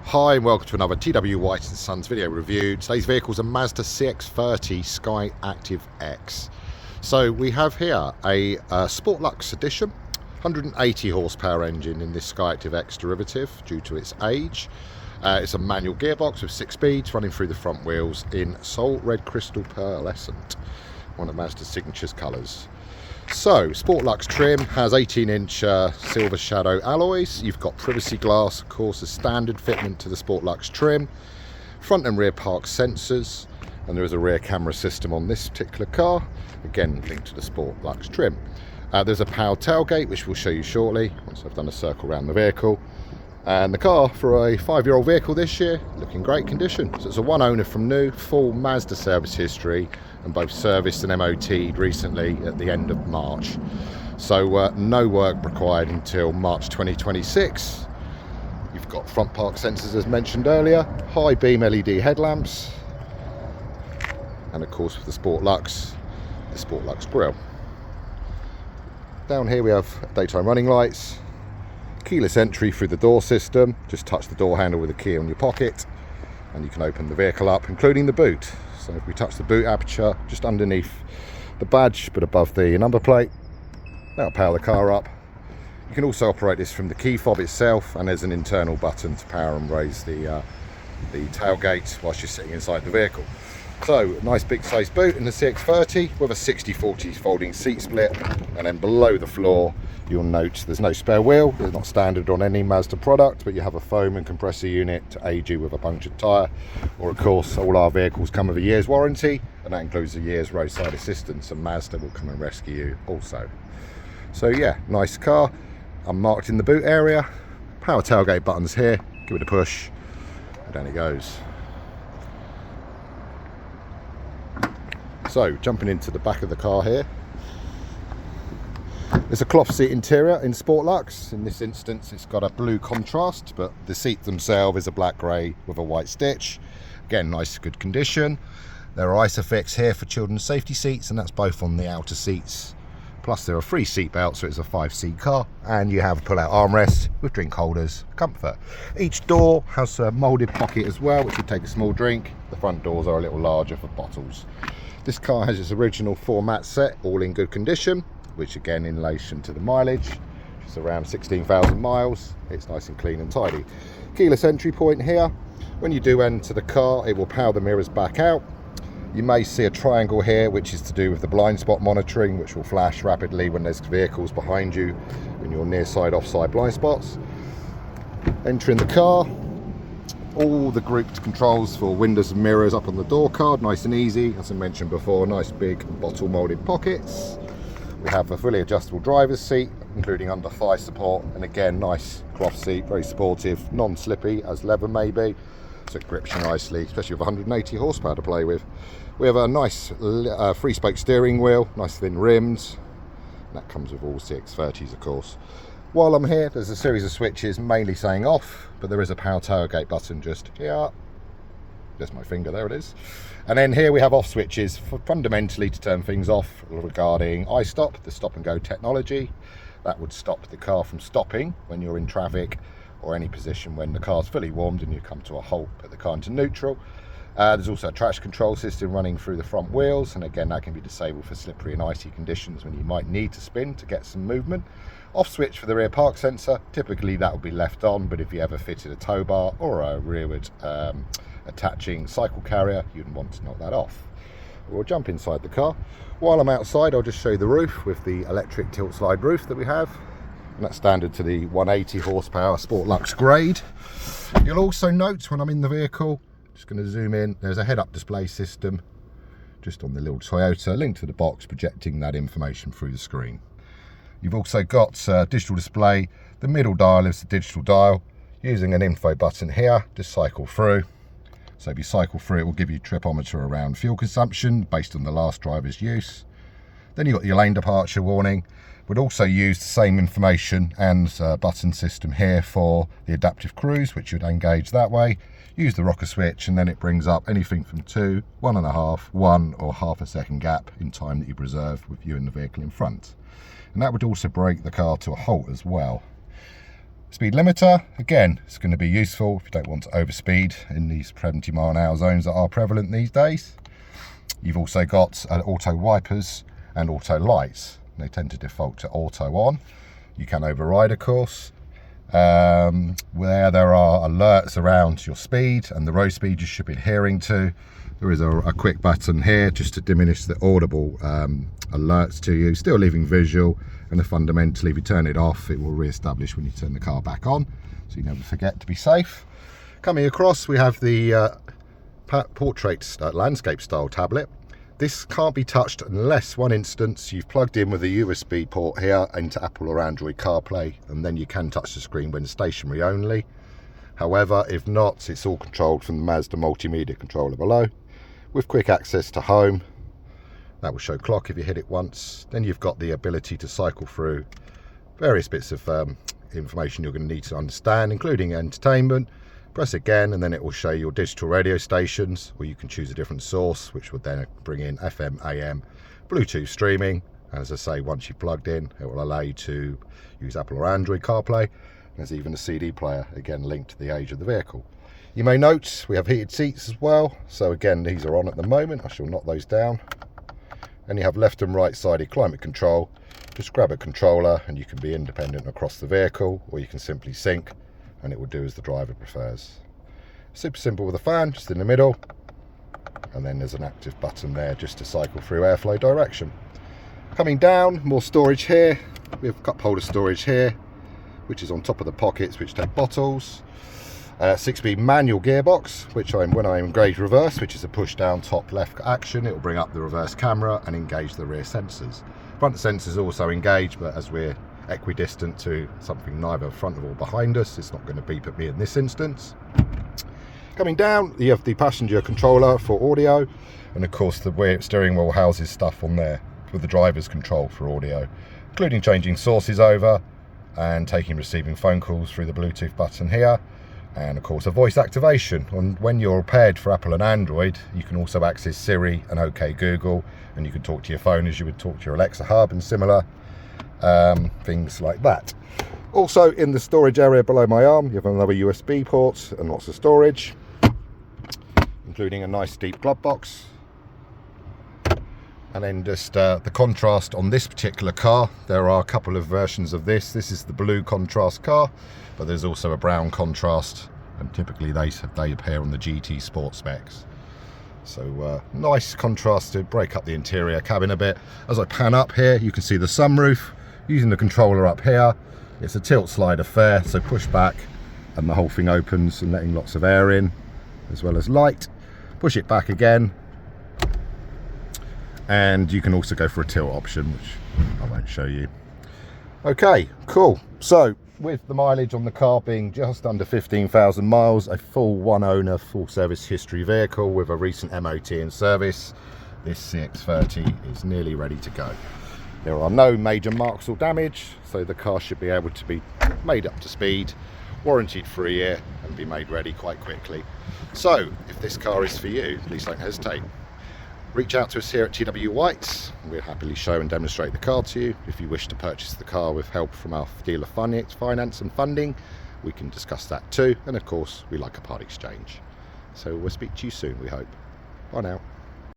Hi and welcome to another TW White & Sons video review. Today's vehicle is a Mazda CX-30 SKYACTIV-X. So we have here a Sport Lux edition, 180 horsepower engine in this SKYACTIV-X derivative due to its age. It's a manual gearbox with 6 speeds running through the front wheels in Soul Red Crystal Pearlescent, one of Mazda's signature colours. So, Sport Lux trim has 18-inch silver shadow alloys. You've got privacy glass, of course, as standard fitment to the Sport Lux trim. Front and rear park sensors, and there is a rear camera system on this particular car, again linked to the Sport Lux trim. There's a powered tailgate, which we'll show you shortly once I've done a circle around the vehicle. And the car, for a 5-year-old vehicle this year, looking great condition. So it's a one owner from new, full Mazda service history, and both serviced and MOT'd recently at the end of March. So no work required until March 2026. You've got front park sensors as mentioned earlier, high beam LED headlamps, and of course with the Sport Lux grille. Down here we have daytime running lights, keyless entry through the door system. Just touch the door handle with a key on your pocket and you can open the vehicle up, including the boot. So if we touch the boot aperture just underneath the badge but above the number plate, that'll power the car up. You can also operate this from the key fob itself, and there's an internal button to power and raise the tailgate whilst you're sitting inside the vehicle. So, nice big size boot in the CX-30 with a 60/40 folding seat split, and then below the floor you'll note there's no spare wheel. It's not standard on any Mazda product, but you have a foam and compressor unit to aid you with a punctured tyre. Or of course, all our vehicles come with a year's warranty, and that includes a year's roadside assistance, and Mazda will come and rescue you also. So yeah, nice car. Unmarked in the boot area. Power tailgate buttons here. Give it a push, and down it goes. So, jumping into the back of the car here. There's a cloth seat interior in Sport Lux. In this instance, it's got a blue contrast, but the seat themselves is a black grey with a white stitch. Again, nice, good condition. There are ISOFIX here for children's safety seats, and that's both on the outer seats. Plus, there are 3 seat belts, so it's a 5-seat car, and you have pull-out armrests with drink holders, comfort. Each door has a moulded pocket as well, which you take a small drink. The front doors are a little larger for bottles. This car has its original 4-mat set, all in good condition, which again, in relation to the mileage, which is around 16,000 miles, it's nice and clean and tidy. Keyless entry point here. When you do enter the car, it will power the mirrors back out. You may see a triangle here, which is to do with the blind spot monitoring, which will flash rapidly when there's vehicles behind you in your near side, offside blind spots. Entering the car, all the grouped controls for windows and mirrors up on the door card, nice and easy. As I mentioned before, nice big bottle molded pockets. We have a fully adjustable driver's seat, including under thigh support, and again, nice cloth seat, very supportive, non-slippy as leather may be, so it grips you nicely, especially with 180 horsepower to play with. We have a nice 3-spoke steering wheel, nice thin rims, and that comes with all CX-30s of course. While I'm here, there's a series of switches mainly saying off, but there is a power tailgate button just here. Just my finger, there it is. And then here we have off switches for fundamentally to turn things off regarding iStop, the stop and go technology. That would stop the car from stopping when you're in traffic or any position when the car's fully warmed and you come to a halt, put the car into neutral. There's also a traction control system running through the front wheels, and again that can be disabled for slippery and icy conditions when you might need to spin to get some movement. Off switch for the rear park sensor, typically that will be left on, but if you ever fitted a tow bar or a rearward attaching cycle carrier, you'd want to knock that off. We'll jump inside the car. While I'm outside, I'll just show you the roof with the electric tilt slide roof that we have, and that's standard to the 180 horsepower Sport Lux grade. You'll also note when I'm in the vehicle, just going to zoom in, there's a head-up display system just on the little Toyota, linked to the box, projecting that information through the screen. You've also got digital display. The middle dial is the digital dial. Using an info button here, just cycle through. So if you cycle through, it will give you tripometer around fuel consumption based on the last driver's use. Then you've got your lane departure warning. Would also use the same information and button system here for the adaptive cruise, which you'd engage that way. Use the rocker switch, and then it brings up anything from 2, 1.5, 1 or half a second gap in time that you preserve with you in the vehicle in front. And that would also brake the car to a halt as well. When you're in traffic or any position when the car's fully warmed and you come to a halt, put the car into neutral. There's also a traction control system running through the front wheels, and again that can be disabled for slippery and icy conditions when you might need to spin to get some movement. Off switch for the rear park sensor, typically that will be left on, but if you ever fitted a tow bar or a rearward attaching cycle carrier, you'd want to knock that off. We'll jump inside the car. While I'm here, there's a series of switches mainly saying off, but there is a power tailgate button just here. Speed limiter, again, it's going to be useful if you don't want to overspeed in these 70 mile/h zones that are prevalent these days. You've also got auto wipers and auto lights. They tend to default to auto on. You can override, of course. Where there are alerts around your speed and the road speed you should be adhering to, there is a quick button here just to diminish the audible alerts to you, still leaving visual, and fundamentally if you turn it off it will re-establish when you turn the car back on, so you never forget to be safe. Coming across we have the portrait landscape style tablet. This can't be touched unless, one instance, you've plugged in with a USB port here into Apple or Android CarPlay, and then you can touch the screen when stationary only. However, if not, it's all controlled from the Mazda multimedia controller below, with quick access to home. That will show clock if you hit it once. Then you've got the ability to cycle through various bits of information you're going to need to understand, including entertainment. Press again and then it will show your digital radio stations, or you can choose a different source, which would then bring in FM, AM, Bluetooth streaming. And as I say, once you've plugged in, it will allow you to use Apple or Android CarPlay. There's even a CD player, again linked to the age of the vehicle. You may note we have heated seats as well, so again these are on at the moment. I shall knock those down. And you have left and right sided climate control. Just grab a controller and you can be independent across the vehicle, or you can simply sync and it will do as the driver prefers. Super simple with a fan just in the middle, and then there's an active button there just to cycle through airflow direction. Coming down, more storage here. We have cup holder storage here, which is on top of the pockets which take bottles. 6-speed manual gearbox, which when I engage reverse, which is a push down top left action, it will bring up the reverse camera and engage the rear sensors. Front sensors also engage, but as we're equidistant to something neither front or behind us, it's not going to beep at me in this instance. Coming down, you have the passenger controller for audio, and of course the steering wheel houses stuff on there with the driver's control for audio, including changing sources over and taking receiving phone calls through the Bluetooth button here, and of course a voice activation. And when you're paired for Apple and Android, you can also access Siri and OK Google, and you can talk to your phone as you would talk to your Alexa hub and similar things like that. Also in the storage area below my arm, you have another USB port and lots of storage, including a nice deep glove box. And then just the contrast on this particular car, there are a couple of versions of this. This is the blue contrast car, but there's also a brown contrast, and typically they appear on the GT Sport specs. So nice contrast to break up the interior cabin a bit. As I pan up here, you can see the sunroof. Using the controller up here, it's a tilt slide affair, so push back and the whole thing opens and letting lots of air in, as well as light. Push it back again, and you can also go for a tilt option, which I won't show you. Okay, cool. So with the mileage on the car being just under 15,000 miles, a full one owner, full service history vehicle with a recent MOT and service, this CX-30 is nearly ready to go. There are no major marks or damage, so the car should be able to be made up to speed, warranted for a year, and be made ready quite quickly. So if this car is for you, please don't hesitate. Reach out to us here at TW Whites. We'll happily show and demonstrate the car to you. If you wish to purchase the car with help from our dealer finance and funding, we can discuss that too. And of course, we like a part exchange. So we'll speak to you soon, we hope. Bye now.